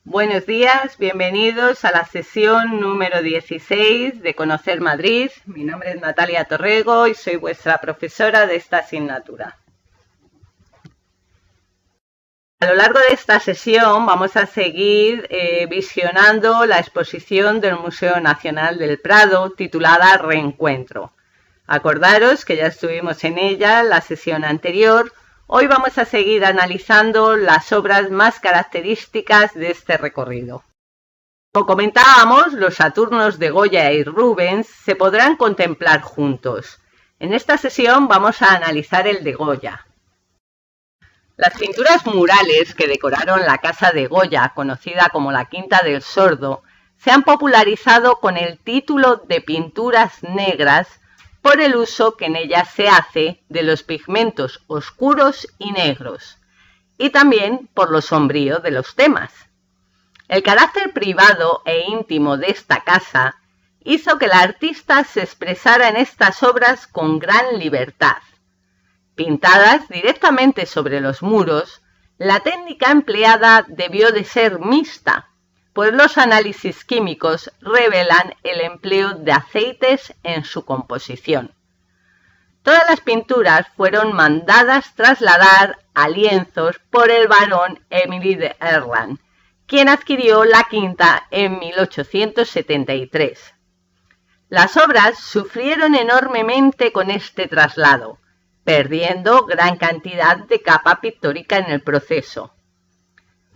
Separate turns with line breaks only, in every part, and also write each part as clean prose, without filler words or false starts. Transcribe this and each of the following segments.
Buenos días, bienvenidos a la sesión número 16 de Conocer Madrid. Mi nombre es Natalia Torrego y soy vuestra profesora de esta asignatura. A lo largo de esta sesión vamos a seguir visionando la exposición del Museo Nacional del Prado titulada Reencuentro. Acordaros que ya estuvimos en ella en la sesión anterior. Hoy vamos a seguir analizando las obras más características de este recorrido. Como comentábamos, los Saturnos de Goya y Rubens se podrán contemplar juntos. En esta sesión vamos a analizar el de Goya. Las pinturas murales que decoraron la casa de Goya, conocida como la Quinta del Sordo, se han popularizado con el título de pinturas negras por el uso que en ellas se hace de los pigmentos oscuros y negros, y también por lo sombrío de los temas. El carácter privado e íntimo de esta casa hizo que el artista se expresara en estas obras con gran libertad. Pintadas directamente sobre los muros, la técnica empleada debió de ser mixta, pues los análisis químicos revelan el empleo de aceites en su composición. Todas las pinturas fueron mandadas trasladar a lienzos por el barón Émile de Erland, quien adquirió la quinta en 1873. Las obras sufrieron enormemente con este traslado, perdiendo gran cantidad de capa pictórica en el proceso.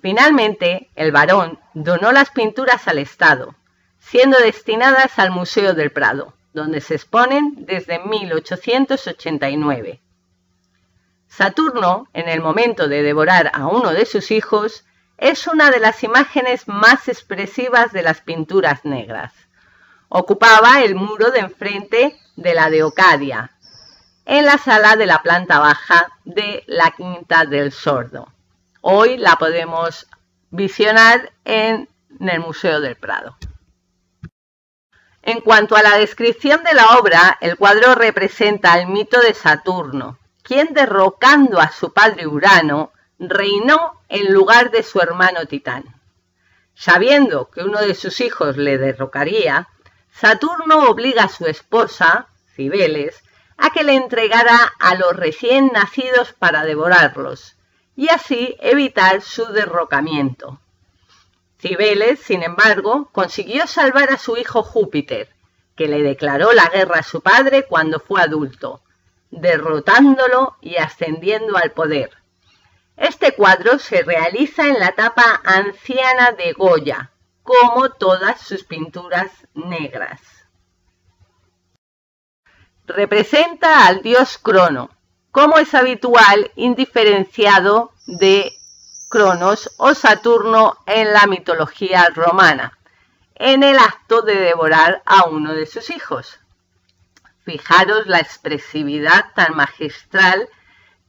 Finalmente, el barón donó las pinturas al Estado, siendo destinadas al Museo del Prado, donde se exponen desde 1889. Saturno, en el momento de devorar a uno de sus hijos, es una de las imágenes más expresivas de las pinturas negras. Ocupaba el muro de enfrente de la de Ocadia, en la sala de la planta baja de la Quinta del Sordo. Hoy la podemos visionar en el Museo del Prado. En cuanto a la descripción de la obra, el cuadro representa el mito de Saturno, quien derrocando a su padre Urano, reinó en lugar de su hermano Titán. Sabiendo que uno de sus hijos le derrocaría, Saturno obliga a su esposa, Cibeles, a que le entregara a los recién nacidos para devorarlos, y así evitar su derrocamiento. Cibeles, sin embargo, consiguió salvar a su hijo Júpiter, que le declaró la guerra a su padre cuando fue adulto, derrotándolo y ascendiendo al poder. Este cuadro se realiza en la etapa anciana de Goya, como todas sus pinturas negras. Representa al dios Crono, como es habitual, indiferenciado de Cronos o Saturno en la mitología romana, en el acto de devorar a uno de sus hijos. Fijaros la expresividad tan magistral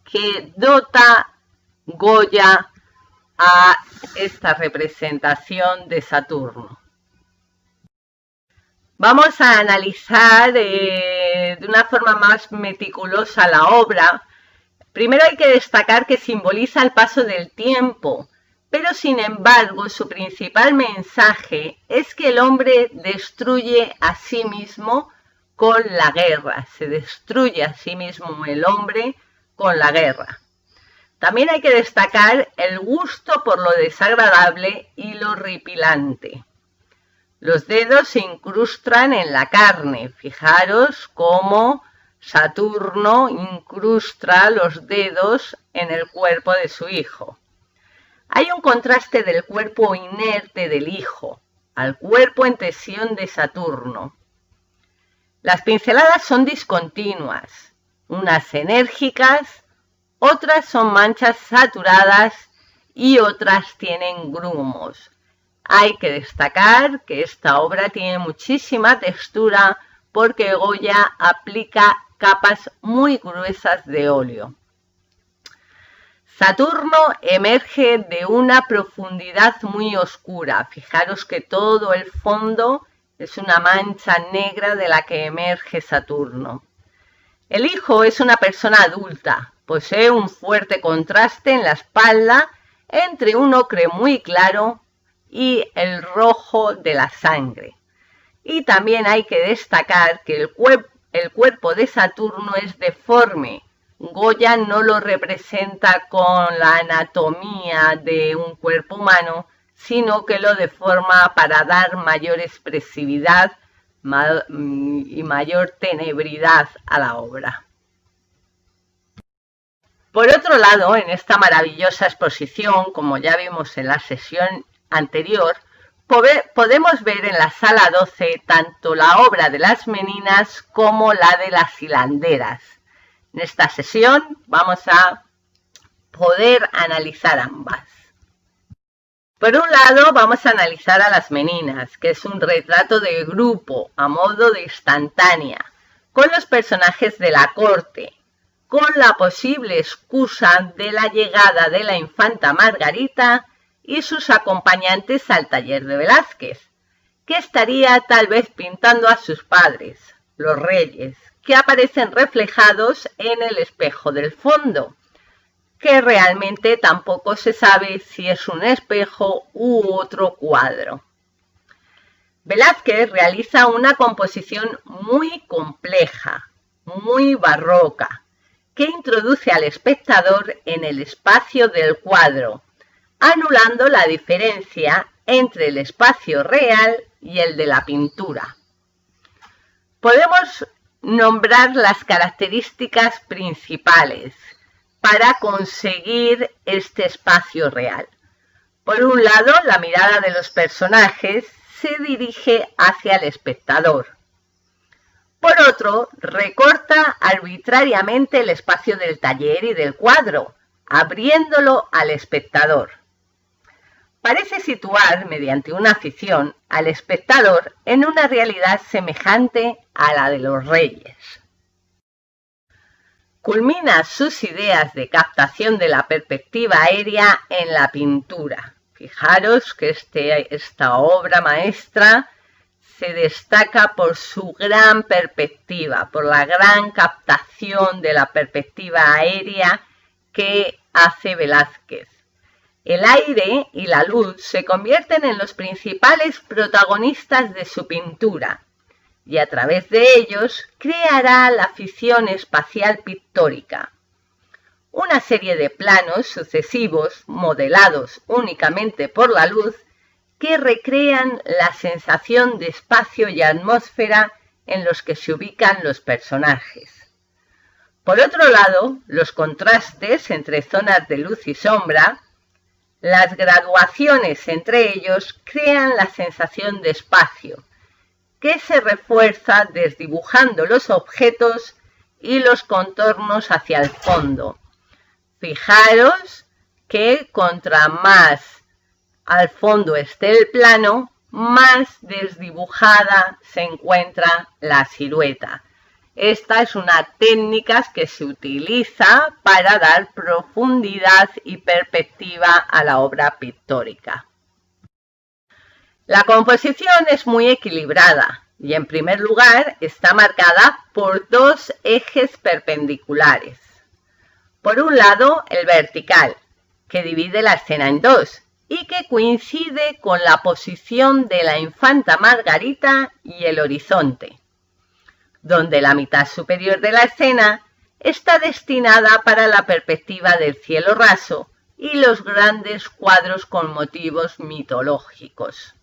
que dota Goya a esta representación de Saturno. Vamos a analizar de una forma más meticulosa la obra. Primero hay que destacar que simboliza el paso del tiempo, pero sin embargo su principal mensaje es que el hombre destruye a sí mismo con la guerra, se destruye a sí mismo el hombre con la guerra. También hay que destacar el gusto por lo desagradable y lo horripilante. Los dedos se incrustan en la carne. Fijaros cómo Saturno incrusta los dedos en el cuerpo de su hijo. Hay un contraste del cuerpo inerte del hijo al cuerpo en tensión de Saturno. Las pinceladas son discontinuas, unas enérgicas, otras son manchas saturadas y otras tienen grumos. Hay que destacar que esta obra tiene muchísima textura porque Goya aplica capas muy gruesas de óleo. Saturno emerge de una profundidad muy oscura. Fijaros que todo el fondo es una mancha negra de la que emerge Saturno. El hijo es una persona adulta. Posee un fuerte contraste en la espalda entre un ocre muy claro y el rojo de la sangre. Y también hay que destacar que el cuerpo de Saturno es deforme. Goya no lo representa con la anatomía de un cuerpo humano, sino que lo deforma para dar mayor expresividad y mayor tenebridad a la obra. Por otro lado, en esta maravillosa exposición, como ya vimos en la sesión anterior, podemos ver en la sala 12 tanto la obra de las Meninas como la de las hilanderas. En esta sesión vamos a poder analizar ambas. Por un lado vamos a analizar a las Meninas, que es un retrato de grupo a modo de instantánea, con los personajes de la corte, con la posible excusa de la llegada de la infanta Margarita y sus acompañantes al taller de Velázquez, que estaría tal vez pintando a sus padres, los reyes, que aparecen reflejados en el espejo del fondo, que realmente tampoco se sabe si es un espejo u otro cuadro. Velázquez realiza una composición muy compleja, muy barroca, que introduce al espectador en el espacio del cuadro, anulando la diferencia entre el espacio real y el de la pintura. Podemos nombrar las características principales para conseguir este espacio real. Por un lado, la mirada de los personajes se dirige hacia el espectador. Por otro, recorta arbitrariamente el espacio del taller y del cuadro, abriéndolo al espectador. Parece situar, mediante una ficción, al espectador en una realidad semejante a la de los reyes. Culmina sus ideas de captación de la perspectiva aérea en la pintura. Fijaros que esta obra maestra se destaca por su gran perspectiva, por la gran captación de la perspectiva aérea que hace Velázquez. El aire y la luz se convierten en los principales protagonistas de su pintura, y a través de ellos creará la ficción espacial pictórica. Una serie de planos sucesivos, modelados únicamente por la luz, que recrean la sensación de espacio y atmósfera en los que se ubican los personajes. Por otro lado, los contrastes entre zonas de luz y sombra, las graduaciones entre ellos crean la sensación de espacio, que se refuerza desdibujando los objetos y los contornos hacia el fondo. Fijaros que contra más al fondo esté el plano, más desdibujada se encuentra la silueta. Esta es una técnica que se utiliza para dar profundidad y perspectiva a la obra pictórica. La composición es muy equilibrada y, en primer lugar, está marcada por dos ejes perpendiculares. Por un lado, el vertical, que divide la escena en dos y que coincide con la posición de la infanta Margarita y el horizonte, donde la mitad superior de la escena está destinada para la perspectiva del cielo raso y los grandes cuadros con motivos mitológicos.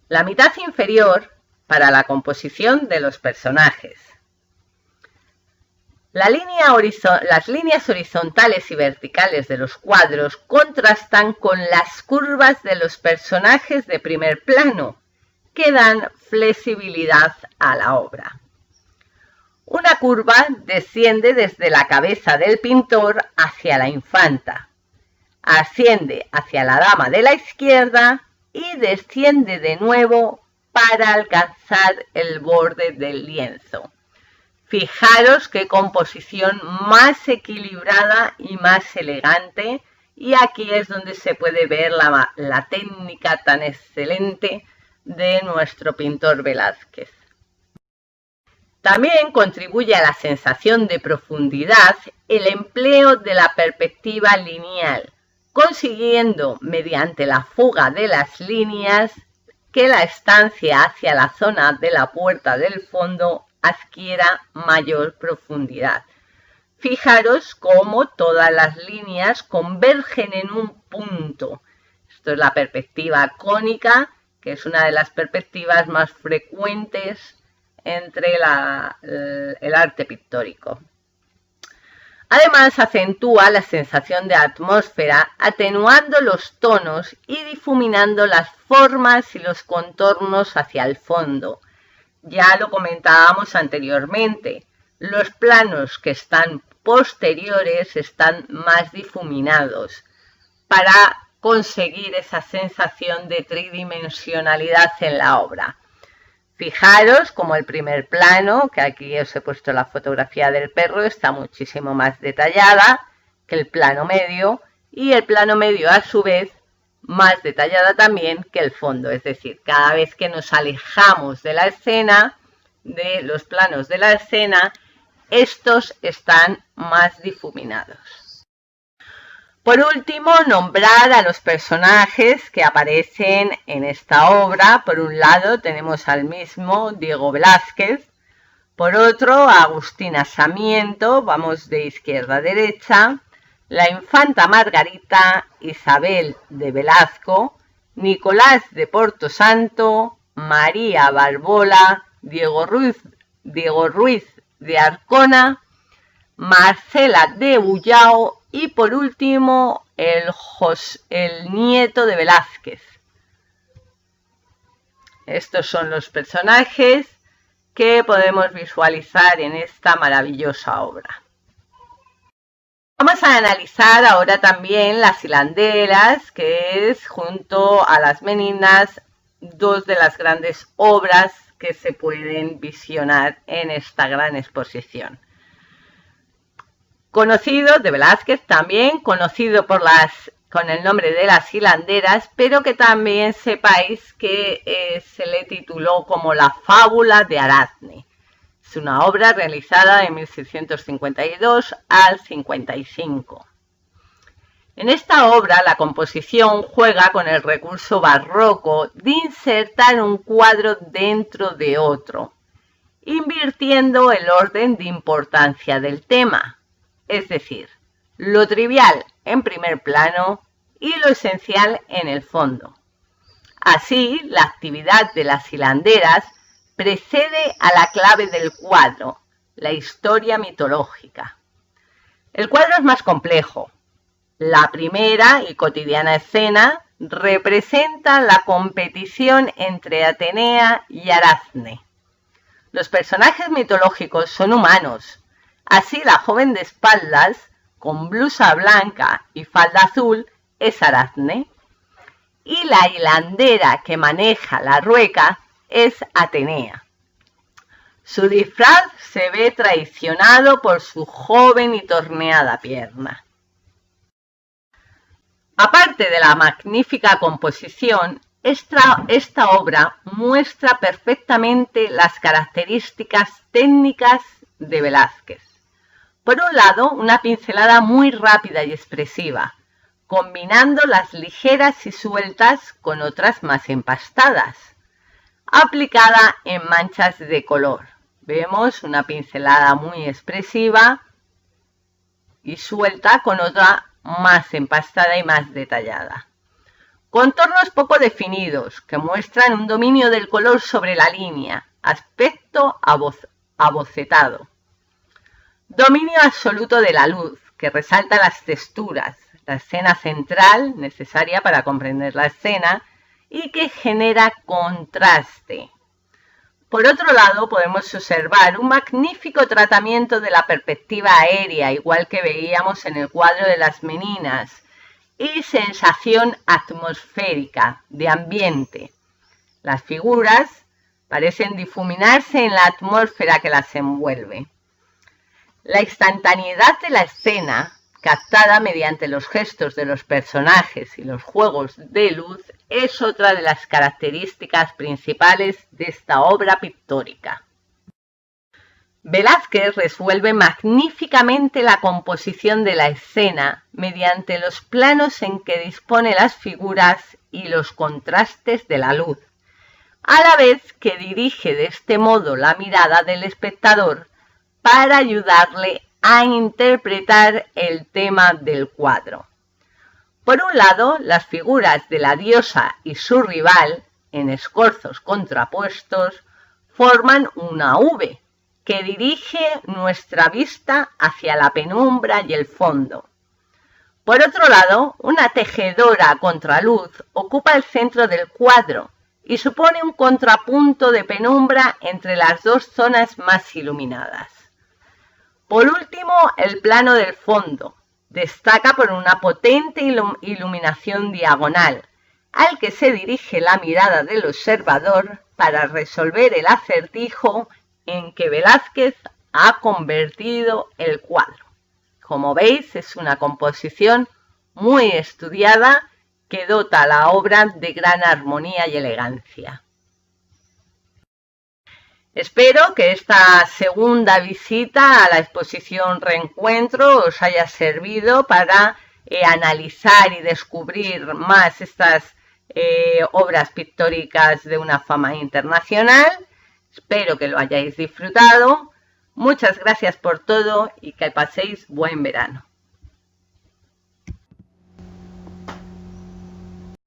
La mitad inferior para la composición de los personajes. Las líneas horizontales y verticales de los cuadros contrastan con las curvas de los personajes de primer plano, que dan flexibilidad a la obra. Una curva desciende desde la cabeza del pintor hacia la infanta, asciende hacia la dama de la izquierda y desciende de nuevo para alcanzar el borde del lienzo. Fijaros qué composición más equilibrada y más elegante, y aquí es donde se puede ver la técnica tan excelente de nuestro pintor Velázquez. También contribuye a la sensación de profundidad el empleo de la perspectiva lineal, consiguiendo mediante la fuga de las líneas que la estancia hacia la zona de la puerta del fondo adquiera mayor profundidad. Fijaros cómo todas las líneas convergen en un punto. Esto es la perspectiva cónica, que es una de las perspectivas más frecuentes entre el arte pictórico. Además, acentúa la sensación de atmósfera, atenuando los tonos y difuminando las formas y los contornos hacia el fondo. Ya lo comentábamos anteriormente, los planos que están posteriores están más difuminados para conseguir esa sensación de tridimensionalidad en la obra. Fijaros como el primer plano, que aquí os he puesto la fotografía del perro, está muchísimo más detallada que el plano medio, y el plano medio a su vez más detallada también que el fondo. Es decir, cada vez que nos alejamos de la escena, de los planos de la escena, estos están más difuminados. Por último, nombrar a los personajes que aparecen en esta obra. Por un lado tenemos al mismo Diego Velázquez, por otro a Agustina Sarmiento, vamos de izquierda a derecha, la infanta Margarita, Isabel de Velasco, Nicolás de Portosanto, María Barbola, Diego Ruiz de Arcona, Marcela de Ullao y por último el nieto de Velázquez. Estos son los personajes que podemos visualizar en esta maravillosa obra. Vamos a analizar ahora también las hilanderas, que es junto a las meninas dos de las grandes obras que se pueden visionar en esta gran exposición. Conocido de Velázquez también, conocido con el nombre de las hilanderas, pero que también sepáis que se le tituló como la fábula de Aracne. Es una obra realizada de 1652 al 55. En esta obra la composición juega con el recurso barroco de insertar un cuadro dentro de otro, invirtiendo el orden de importancia del tema, es decir, lo trivial en primer plano y lo esencial en el fondo. Así, la actividad de las hilanderas precede a la clave del cuadro, la historia mitológica. El cuadro es más complejo. La primera y cotidiana escena representa la competición entre Atenea y Aracne. Los personajes mitológicos son humanos. Así, la joven de espaldas, con blusa blanca y falda azul, es Aracne. Y la hilandera que maneja la rueca es Atenea. Su disfraz se ve traicionado por su joven y torneada pierna. Aparte de la magnífica composición, esta obra muestra perfectamente las características técnicas de Velázquez. Por un lado, una pincelada muy rápida y expresiva, combinando las ligeras y sueltas con otras más empastadas, aplicada en manchas de color. Vemos una pincelada muy expresiva y suelta con otra más empastada y más detallada. Contornos poco definidos que muestran un dominio del color sobre la línea, aspecto abocetado. Dominio absoluto de la luz, que resalta las texturas, la escena central, necesaria para comprender la escena, y que genera contraste. Por otro lado, podemos observar un magnífico tratamiento de la perspectiva aérea, igual que veíamos en el cuadro de las meninas, y sensación atmosférica, de ambiente. Las figuras parecen difuminarse en la atmósfera que las envuelve. La instantaneidad de la escena, captada mediante los gestos de los personajes y los juegos de luz, es otra de las características principales de esta obra pictórica. Velázquez resuelve magníficamente la composición de la escena mediante los planos en que dispone las figuras y los contrastes de la luz, a la vez que dirige de este modo la mirada del espectador para ayudarle a interpretar el tema del cuadro. Por un lado, las figuras de la diosa y su rival, en escorzos contrapuestos, forman una V, que dirige nuestra vista hacia la penumbra y el fondo. Por otro lado, una tejedora a contraluz ocupa el centro del cuadro y supone un contrapunto de penumbra entre las dos zonas más iluminadas. Por último, el plano del fondo destaca por una potente iluminación diagonal, al que se dirige la mirada del observador para resolver el acertijo en que Velázquez ha convertido el cuadro. Como veis, es una composición muy estudiada que dota a la obra de gran armonía y elegancia. Espero que esta segunda visita a la exposición Reencuentro os haya servido para analizar y descubrir más estas obras pictóricas de una fama internacional. Espero que lo hayáis disfrutado. Muchas gracias por todo y que paséis buen verano.